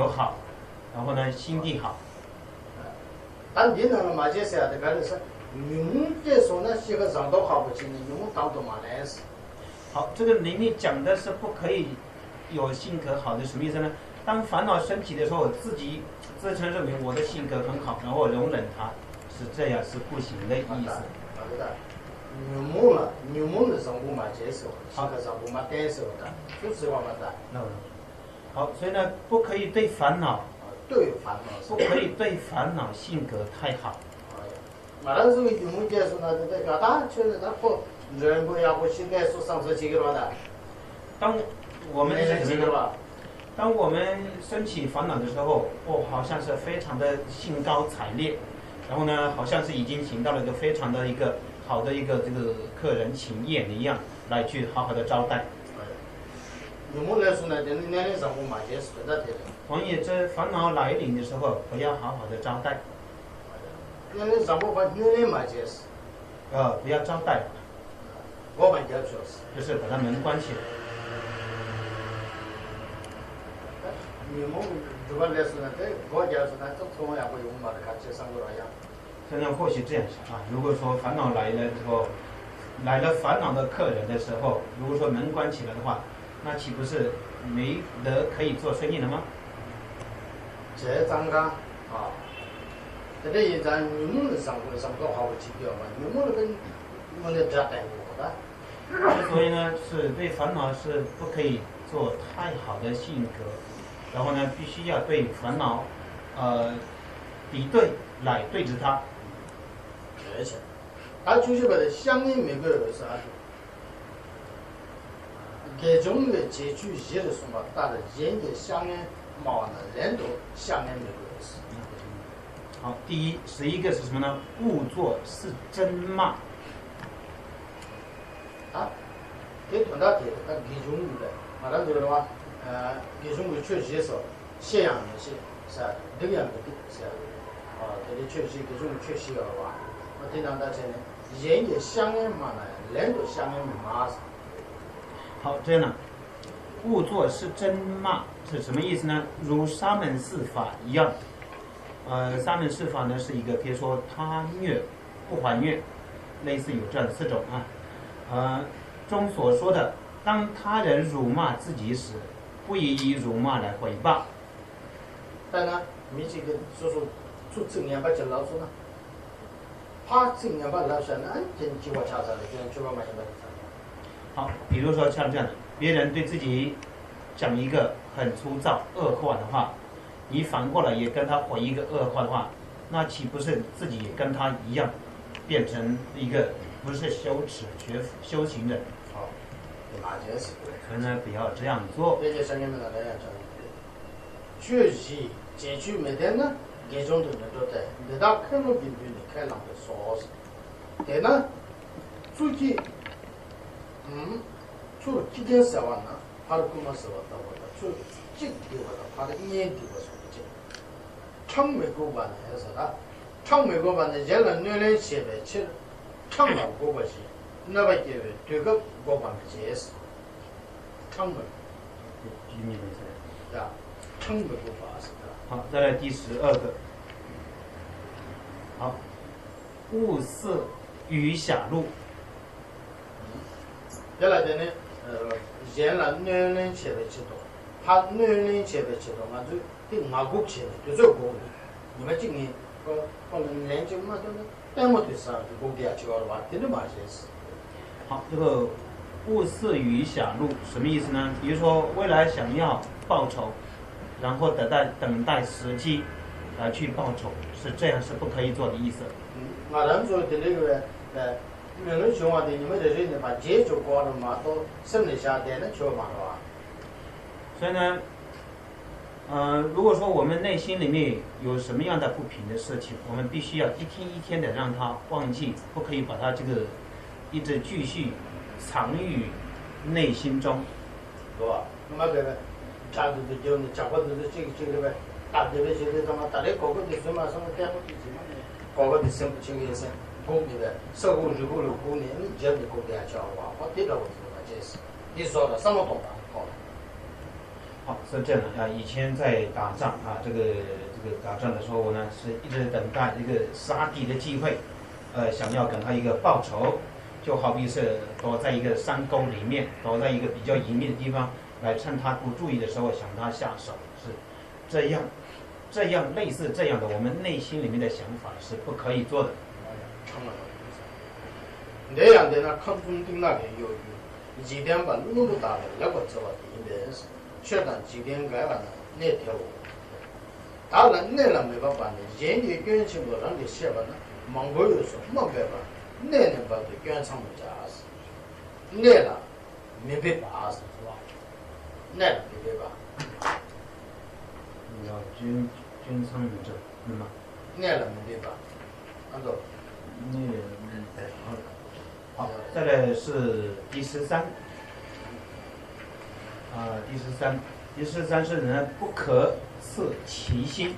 有好，然后呢心地好。但你那个嘛就是啊，这个是用这说呢，些个上都好不起，用当都嘛难死。好，这个灵力讲的是不可以有性格好的，什么意思呢？当烦恼升起的时候，自己自称认为我的性格很好，然后容忍它，是这样是不行的意思。牛梦的生活嘛接受，性格生活嘛感受的，就是我们的。好，所以呢，不可以对烦恼，对烦恼，不可以对烦恼性格太好。马上是牛梦接受呢，在表达确实他不人不要不现在说上次几个多的。当我们当我们升起烦恼的时候，好像是非常的兴高采烈，然后呢，好像是已经行到了一个非常的一个好的一个这个客人请宴一样，来去好好的招待。牛梦来说呢，在年龄上我嘛接受的对的。同意，这烦恼来临的时候，不要好好的招待。年龄上我把年龄嘛接受。不要招待。我们接受就是把他门关起来。牛梦如果来说呢，在国家是呢，总从也会用嘛的看起生活那样。现在或许这样想啊，如果说烦恼来了之后，来了烦恼的客人的时候，如果说门关起来的话，那岂不是没得可以做生意了吗？这张啊，这里一张牛梦的生活好不起标嘛，牛梦的跟我的家带我的。所以呢，是对烦恼是不可以做太好的性格，然后呢，必须要对烦恼，敌对来对峙它。而且，他就是把它相应每个是啥？这种的接触些的什么，大的人的相应嘛呢，人都相应每个是。好，第11个是什么呢？误作是真骂。这同他提的，他这种的，马上就是话，这种的确实是信仰的是吧？这样的是吧？这里确实这种确实的话，我听到他讲呢，人的相应嘛呢，人都相应嘛是。好，这样呢，误作是真骂是什么意思呢？如沙门四法一样。沙门四法呢是一个可以说他虐、不还虐，类似有这样4种啊。中所说的，当他人辱骂自己时，不宜以辱骂来回报。但呢，你这个说做正言把这老说呢，怕正言把老说呢，真计划查查的，就去把买什么？好，比如说像这样的，别人对自己讲一个很粗糙恶话的话，你反过来也跟他回一个恶话的话，那岂不是自己也跟他一样，变成一个不是羞耻学修行人？好，哪件事？所以呢，不要这样做。这些声音们来讲，确实解决每天呢，这种东西都在，你到看路边边的看浪的说是，但呢，最近，除了几天10万呢，他的工作10万到我的，除这个地方的，他的1年地方是不见，唱美国版的还是啥？唱美国版的人人年龄700去，唱老国版是，那么结尾这个国版的解释，唱美，啊，唱美国版是的。好，再来第12个。好，勿肆于狭路。原来的呢，人人年龄700去多，他年龄700去多嘛，就对外国去的，就这个国的，你们今年可能年轻嘛，都那么对上就国家去了吧，真的蛮现实。好，这个勿肆于狭路什么意思呢？比如说，未来想要报仇，然后等待时机来去报仇，是这样是不可以做的意思。我们说的那个你们说话的，你们在这里把接触过的嘛，都生理下来的去嘛的吧？所以呢，如果说我们内心里面有什么样的不平的事情，我们必须要一天一天的让它忘记，不可以把它这个一直继续藏于内心中，是吧？那么这个讲的就你讲过的这个呗，大的那些什么，大的各个的什么干部的什么，各个的生不清也生，公平的，社会如果5年，你这样的公平还叫话，我对了我这个解释，你说了什么懂的？好了。好，是这样的啊。以前在打仗啊，这个打仗的时候呢，是一直等待一个杀敌的机会，想要给他一个报仇，就好比是躲在一个山沟里面，躲在一个比较隐秘的地方，来趁他不注意的时候向他下手，是这样类似这样的，我们内心里面的想法是不可以做的。那样的呢，看中定那边有几点把路路打了，那个走啊，一边是，确当几点改完了，那条路，当然那了没办法呢，人家捐钱不让你写吧呢，蒙古有说没办法，那能把这捐偿家是，那了没办法是吧？那了没办法。要捐仓者，吗？那了没办法，按照。好，再来是第13。第十三是人不可刺其心。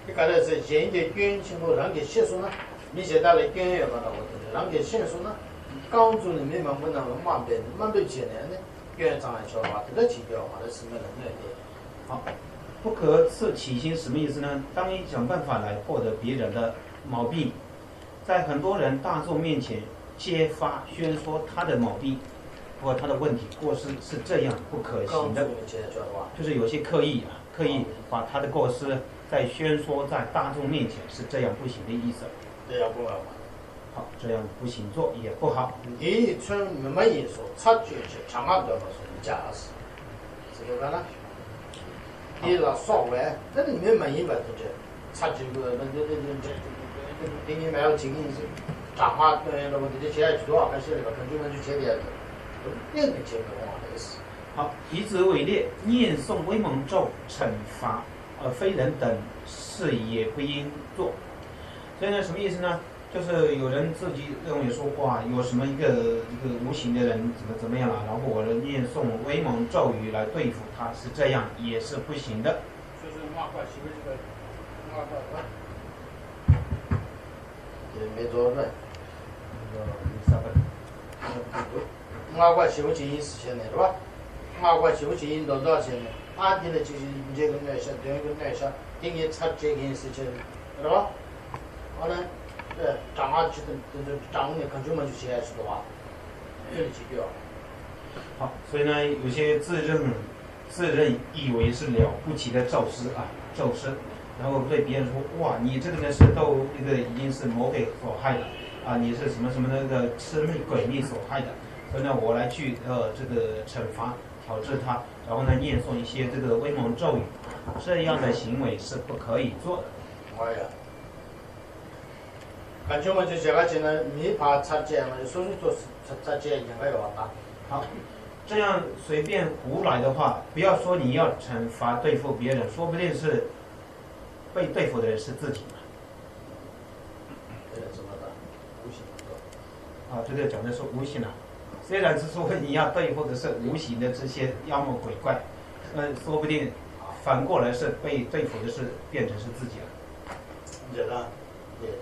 你刚才是人家捐钱后让给写书呢，你现在来捐也把它我的，让给写书呢，刚做的没忙不能慢点钱呢，捐上来说话，这个提掉话的是没人来的。好，不可刺其心什么意思呢？当你想办法来获得别人的毛病，在很多人大众面前揭发宣说他的毛病或他的问题过失是这样不可行的，就是有些刻意把他的过失在宣说在大众面前是这样不行的意思。这样不好。好，这样不行做也不好。你从没意说察觉去长安的说你家是，这个呢？你那稍微，那里面没一百多件，察觉个那你买了几个意思？长安对了，我这钱多少还是那个根据就钱的，那个钱的话的是。好，以此为例，念诵威猛咒惩罚非人等事也不应做。所以呢，什么意思呢？就是有人自己认为说，哇，有什么一个无形的人怎么样了，然后我念诵威猛咒语来对付他，是这样也是不行的。就是骂怪媳妇这个骂怪。没做对。骂怪媳妇建议是钱的，是吧？骂怪媳妇建议多少钱呢？安定的就是这个男生，这个男生，定义差这件事情，是吧？好呢，长安去长安的看出门就起来是的话，有的几个。好，所以呢，有些自认以为是了不起的咒师，然后对别人说，哇，你这个人是都已经是魔鬼所害的啊，你是什么那个魑魅鬼魅所害的，所以呢，我来去这个惩罚调治他，然后呢念诵一些这个威猛咒语，这样的行为是不可以做的。哎呀，看出门就这个钱呢，你怕插件嘛，就手做插件应该要打。好。这样随便胡来的话，不要说你要惩罚对付别人，说不定是被对付的人是自己嘛。怎么的？无形的。啊，这个讲的是无形啊。虽然是说你要对付的是无形的这些妖魔鬼怪，说不定反过来是被对付的是变成是自己了。对的，对的。